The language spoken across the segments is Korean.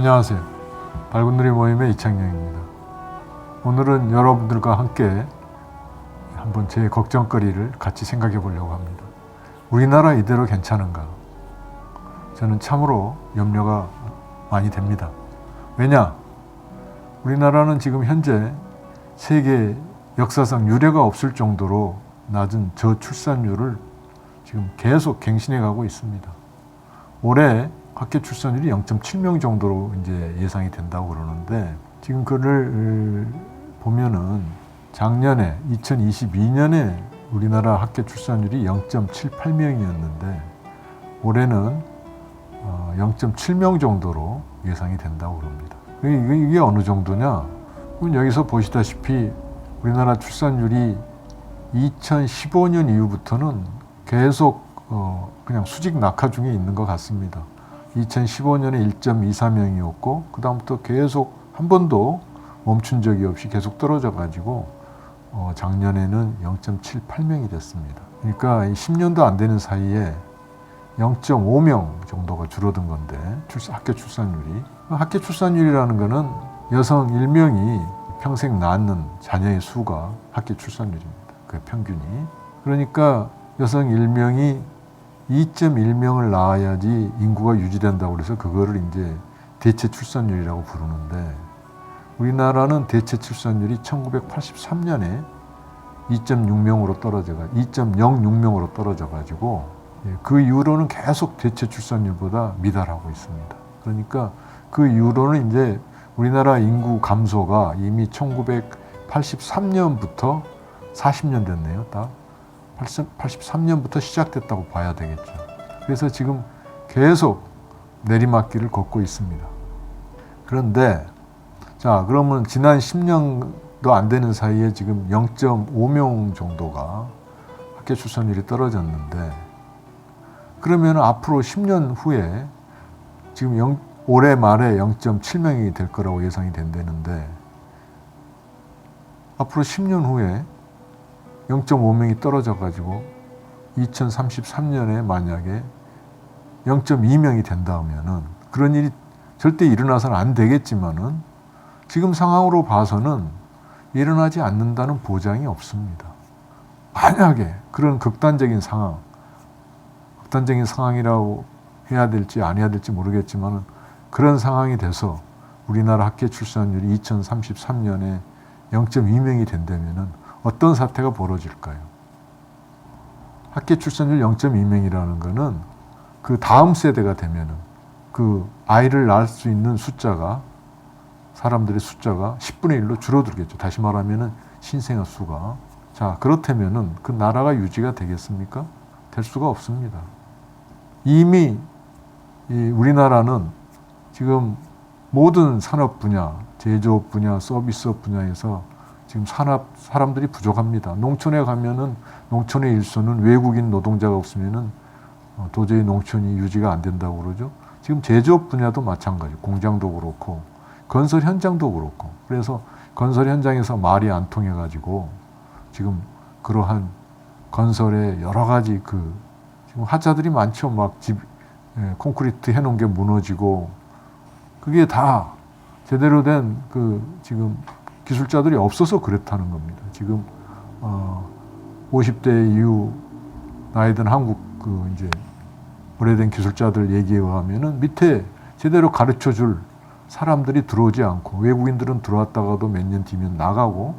안녕하세요. 밝은 누리 모임의 이창영입니다. 오늘은 여러분들과 함께 한번 제 걱정거리를 같이 생각해 보려고 합니다. 우리나라 이대로 괜찮은가? 저는 참으로 염려가 많이 됩니다. 왜냐? 우리나라는 지금 현재 세계 역사상 유례가 없을 정도로 낮은 저출산율을 지금 계속 갱신해 가고 있습니다. 올해 학교 출산율이 0.7명 정도로 이제 예상이 된다고 그러는데, 지금 그를 보면은 작년에 2022년에 우리나라 학교 출산율이 0.78명이었는데 올해는 0.7명 정도로 예상이 된다고 그럽니다. 이게 어느 정도냐? 그럼 여기서 보시다시피 우리나라 출산율이 2015년 이후부터는 계속 그냥 수직 낙하 중에 있는 것 같습니다. 2015년에 1.24명이었고 그 다음부터 계속 한 번도 멈춘 적이 없이 계속 떨어져 가지고 작년에는 0.78명이 됐습니다. 그러니까 10년도 안 되는 사이에 0.5명 정도가 줄어든 건데, 학교 출산율이. 학교 출산율이라는 거는 여성 1명이 평생 낳는 자녀의 수가 학교 출산율입니다. 그 평균이. 그러니까 여성 1명이 2.1명을 낳아야지 인구가 유지된다고 그래서 그거를 이제 대체 출산율이라고 부르는데, 우리나라는 대체 출산율이 1983년에 2.6명으로 떨어져가 2.06명으로 떨어져 가지고 그 이후로는 계속 대체 출산율보다 미달하고 있습니다. 그러니까 그 이후로는 이제 우리나라 인구 감소가 이미 1983년부터 40년 됐네요. 딱 83년부터 시작됐다고 봐야 되겠죠. 그래서 지금 계속 내리막길을 걷고 있습니다. 그런데 자, 그러면 지난 10년도 안 되는 사이에 지금 0.5명 정도가 학교 출산율이 떨어졌는데, 그러면 앞으로 10년 후에 지금 올해 말에 0.7명이 될 거라고 예상이 된다는데, 앞으로 10년 후에 0.5명이 떨어져 가지고 2033년에 만약에 0.2명이 된다면은, 그런 일이 절대 일어나서는 안 되겠지만은 지금 상황으로 봐서는 일어나지 않는다는 보장이 없습니다. 만약에 그런 극단적인 상황이라고 해야 될지 안 해야 될지 모르겠지만은 그런 상황이 돼서 우리나라 학교 출산율이 2033년에 0.2명이 된다면은 어떤 사태가 벌어질까요? 학교 출산율 0.2명이라는 거는 그 다음 세대가 되면은 그 아이를 낳을 수 있는 사람들의 숫자가 10분의 1로 줄어들겠죠. 다시 말하면은 신생아 수가. 자, 그렇다면은 그 나라가 유지가 되겠습니까? 될 수가 없습니다. 이미 우리나라는 지금 모든 산업 분야, 제조업 분야, 서비스업 분야에서 지금 사람들이 부족합니다. 농촌에 가면은 농촌의 일손은 외국인 노동자가 없으면은 도저히 농촌이 유지가 안 된다고 그러죠. 지금 제조업 분야도 마찬가지, 공장도 그렇고 건설 현장도 그렇고. 그래서 건설 현장에서 말이 안 통해 가지고 지금 그러한 건설에 여러 가지 지금 하자들이 많죠. 막 콘크리트 해놓은 게 무너지고, 그게 다 제대로 된 지금 기술자들이 없어서 그렇다는 겁니다. 지금 50대 이후 나이 든 한국 이제 오래된 기술자들 얘기에 의하면은 밑에 제대로 가르쳐 줄 사람들이 들어오지 않고, 외국인들은 들어왔다가도 몇 년 뒤면 나가고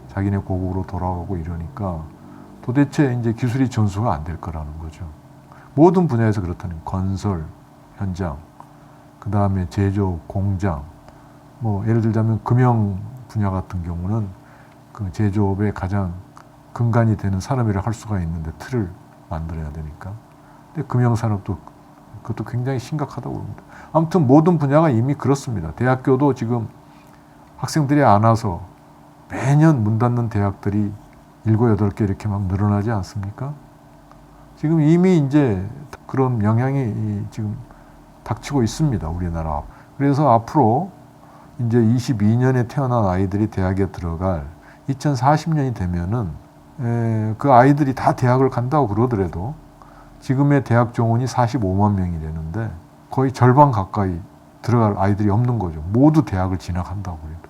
자기네 고국으로 돌아가고 이러니까 도대체 이제 기술이 전수가 안 될 거라는 거죠. 모든 분야에서 그렇다는, 건설 현장, 그 다음에 제조 공장, 뭐 예를 들자면 금융 분야 같은 경우는 그 제조업의 가장 근간이 되는 산업이라 할 수가 있는데 틀을 만들어야 되니까. 근데 금융 산업도 그것도 굉장히 심각하다고 봅니다. 아무튼 모든 분야가 이미 그렇습니다. 대학교도 지금 학생들이 안 와서 매년 문 닫는 대학들이 7, 8개 이렇게 막 늘어나지 않습니까? 지금 이미 이제 그런 영향이 지금 닥치고 있습니다, 우리나라. 그래서 앞으로 이제 22년에 태어난 아이들이 대학에 들어갈 2040년이 되면은 그 아이들이 다 대학을 간다고 그러더라도 지금의 대학 정원이 45만 명이 되는데 거의 절반 가까이 들어갈 아이들이 없는 거죠. 모두 대학을 진학한다고 해도.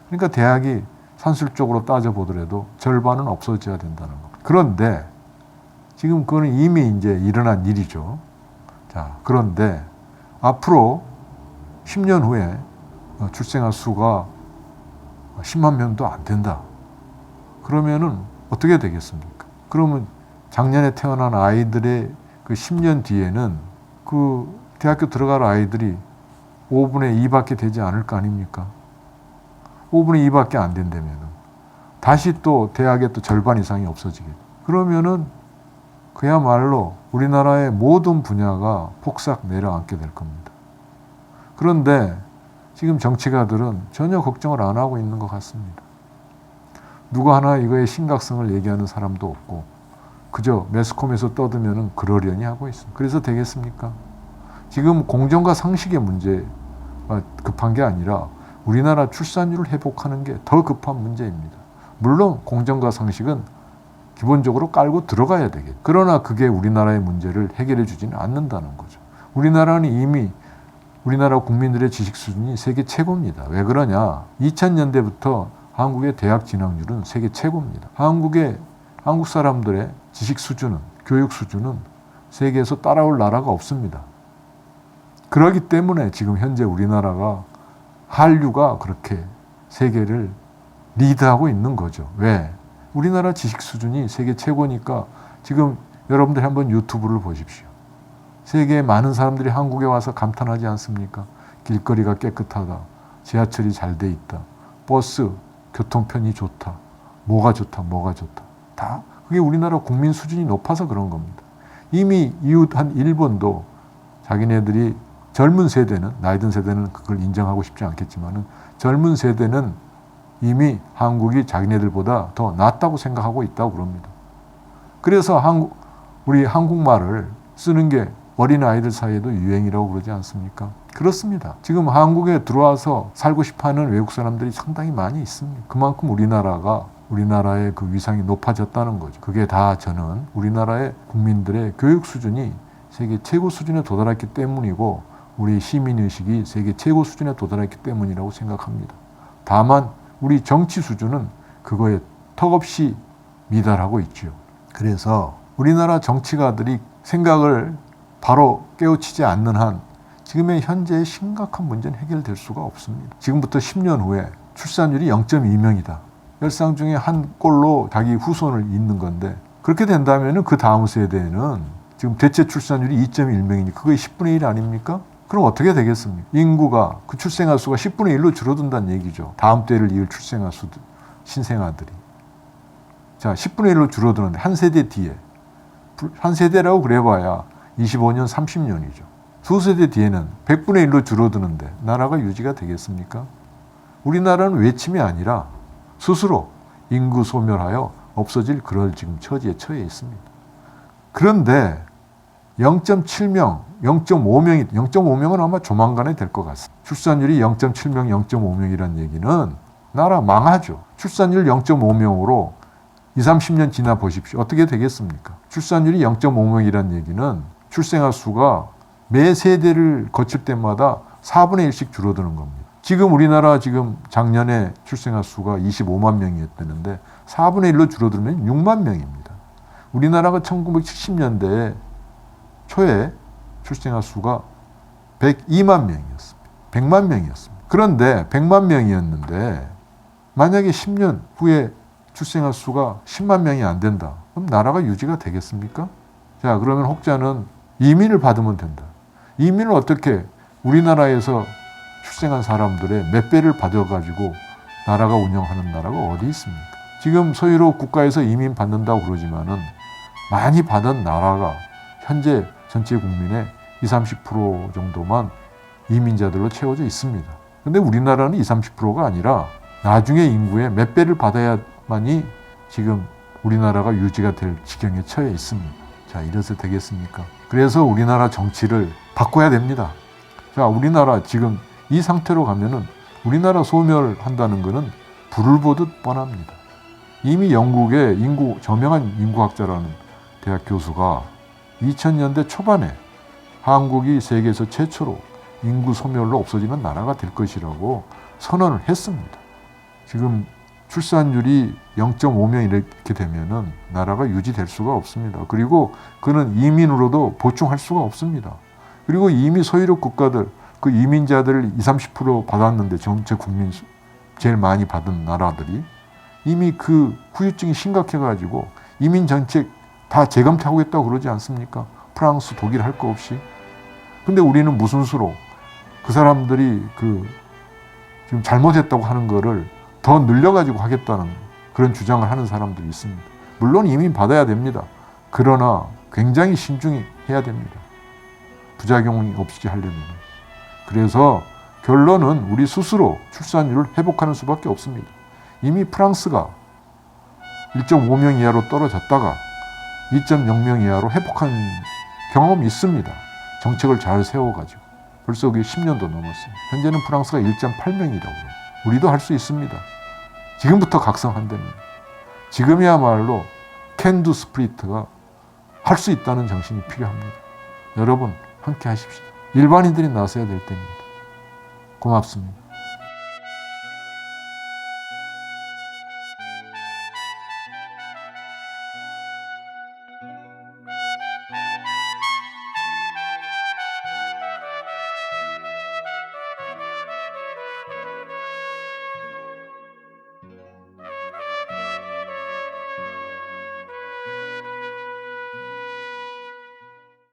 그러니까 대학이 산술적으로 따져보더라도 절반은 없어져야 된다는 겁니다. 그런데 지금 그거는 이미 이제 일어난 일이죠. 자, 그런데 앞으로 10년 후에 출생아 수가 10만 명도 안 된다. 그러면은 어떻게 되겠습니까? 그러면 작년에 태어난 아이들의 그 10년 뒤에는 그 대학교 들어갈 아이들이 5분의 2밖에 되지 않을 거 아닙니까? 5분의 2밖에 안 된다면은 다시 또 대학의 또 절반 이상이 없어지겠죠. 그러면은 그야말로 우리나라의 모든 분야가 폭삭 내려앉게 될 겁니다. 그런데 지금 정치가들은 전혀 걱정을 안 하고 있는 것 같습니다. 누가 하나 이거의 심각성을 얘기하는 사람도 없고 그저 매스컴에서 떠들면은 그러려니 하고 있습니다. 그래서 되겠습니까? 지금 공정과 상식의 문제가 급한 게 아니라 우리나라 출산율을 회복하는 게 더 급한 문제입니다. 물론 공정과 상식은 기본적으로 깔고 들어가야 되겠죠. 그러나 그게 우리나라의 문제를 해결해 주지는 않는다는 거죠. 우리나라는 이미 우리나라 국민들의 지식 수준이 세계 최고입니다. 왜 그러냐? 2000년대부터 한국의 대학 진학률은 세계 최고입니다. 한국 사람들의 지식 수준은, 교육 수준은 세계에서 따라올 나라가 없습니다. 그렇기 때문에 지금 현재 우리나라가 한류가 그렇게 세계를 리드하고 있는 거죠. 왜? 우리나라 지식 수준이 세계 최고니까 지금 여러분들 한번 유튜브를 보십시오. 세계의 많은 사람들이 한국에 와서 감탄하지 않습니까? 길거리가 깨끗하다. 지하철이 잘 돼 있다. 버스, 교통편이 좋다. 뭐가 좋다. 다 그게 우리나라 국민 수준이 높아서 그런 겁니다. 이미 이웃 한 일본도 자기네들이 젊은 세대는, 나이 든 세대는 그걸 인정하고 싶지 않겠지만은 젊은 세대는 이미 한국이 자기네들보다 더 낫다고 생각하고 있다고 그럽니다. 그래서 우리 한국말을 쓰는 게 어린아이들 사이에도 유행이라고 그러지 않습니까? 그렇습니다. 지금 한국에 들어와서 살고 싶어하는 외국 사람들이 상당히 많이 있습니다. 그만큼 우리나라의 그 위상이 높아졌다는 거죠. 그게 다 저는 우리나라의 국민들의 교육 수준이 세계 최고 수준에 도달했기 때문이고 우리 시민의식이 세계 최고 수준에 도달했기 때문이라고 생각합니다. 다만 우리 정치 수준은 그거에 턱없이 미달하고 있죠. 그래서 우리나라 정치가들이 생각을 바로 깨우치지 않는 한 지금의 현재의 심각한 문제는 해결될 수가 없습니다. 지금부터 10년 후에 출산율이 0.2명이다. 10쌍 중에 한 꼴로 자기 후손을 잇는 건데 그렇게 된다면 그 다음 세대에는 지금 대체 출산율이 2.1명이니 그게 10분의 1 아닙니까? 그럼 어떻게 되겠습니까? 인구가 그 출생아 수가 10분의 1로 줄어든다는 얘기죠. 다음 때를 이을 출생아 수들, 신생아들이. 자, 10분의 1로 줄어드는데 한 세대 뒤에 한 세대라고 그래봐야 25년, 30년이죠. 두 세대 뒤에는 100분의 1로 줄어드는데 나라가 유지가 되겠습니까? 우리나라는 외침이 아니라 스스로 인구 소멸하여 없어질 그럴 지금 처지에 처해 있습니다. 그런데 0.7명, 0.5명은 아마 조만간에 될 것 같습니다. 출산율이 0.7명, 0.5명이라는 얘기는 나라 망하죠. 출산율 0.5명으로 20, 30년 지나 보십시오. 어떻게 되겠습니까? 출산율이 0.5명이라는 얘기는 출생아 수가 매 세대를 거칠 때마다 4분의 1씩 줄어드는 겁니다. 지금 우리나라 지금 작년에 출생아 수가 25만 명이었다는데 4분의 1로 줄어들면 6만 명입니다. 우리나라가 1970년대 초에 출생아 수가 102만 명이었습니다. 100만 명이었습니다. 그런데 100만 명이었는데 만약에 10년 후에 출생아 수가 10만 명이 안 된다. 그럼 나라가 유지가 되겠습니까? 자, 그러면 혹자는 이민을 받으면 된다. 이민을 어떻게 우리나라에서 출생한 사람들의 몇 배를 받아가지고 나라가 운영하는 나라가 어디 있습니까? 지금 소유로 국가에서 이민 받는다고 그러지만은 많이 받은 나라가 현재 전체 국민의 20, 30% 정도만 이민자들로 채워져 있습니다. 근데 우리나라는 20, 30%가 아니라 나중에 인구의 몇 배를 받아야만이 지금 우리나라가 유지가 될 지경에 처해 있습니다. 자, 이래서 되겠습니까? 그래서 우리나라 정치를 바꿔야 됩니다. 자, 우리나라 지금 이 상태로 가면은 우리나라 소멸한다는 것은 불을 보듯 뻔합니다. 이미 영국의 저명한 인구학자라는 대학 교수가 2000년대 초반에 한국이 세계에서 최초로 인구 소멸로 없어지는 나라가 될 것이라고 선언을 했습니다. 지금 출산율이 0.5명 이렇게 되면은 나라가 유지될 수가 없습니다. 그리고 그는 이민으로도 보충할 수가 없습니다. 그리고 이미 소유력 국가들, 그 이민자들을 20, 30% 받았는데 전체 국민 제일 많이 받은 나라들이 이미 그 후유증이 심각해가지고 이민 정책 다 재검토하겠다고 그러지 않습니까? 프랑스, 독일 할 거 없이. 근데 우리는 무슨 수로 그 사람들이 그 지금 잘못했다고 하는 거를 더 늘려가지고 하겠다는 그런 주장을 하는 사람들이 있습니다. 물론 이민 받아야 됩니다. 그러나 굉장히 신중히 해야 됩니다. 부작용이 없이 하려면. 그래서 결론은 우리 스스로 출산율을 회복하는 수밖에 없습니다. 이미 프랑스가 1.5명 이하로 떨어졌다가 2.0명 이하로 회복한 경험이 있습니다. 정책을 잘 세워가지고. 벌써 그게 10년도 넘었습니다. 현재는 프랑스가 1.8명이라고. 우리도 할 수 있습니다. 지금부터 각성한다면. 지금이야말로 캔두 스피릿가 할 수 있다는 정신이 필요합니다. 여러분 함께 하십시오. 일반인들이 나서야 될 때입니다. 고맙습니다.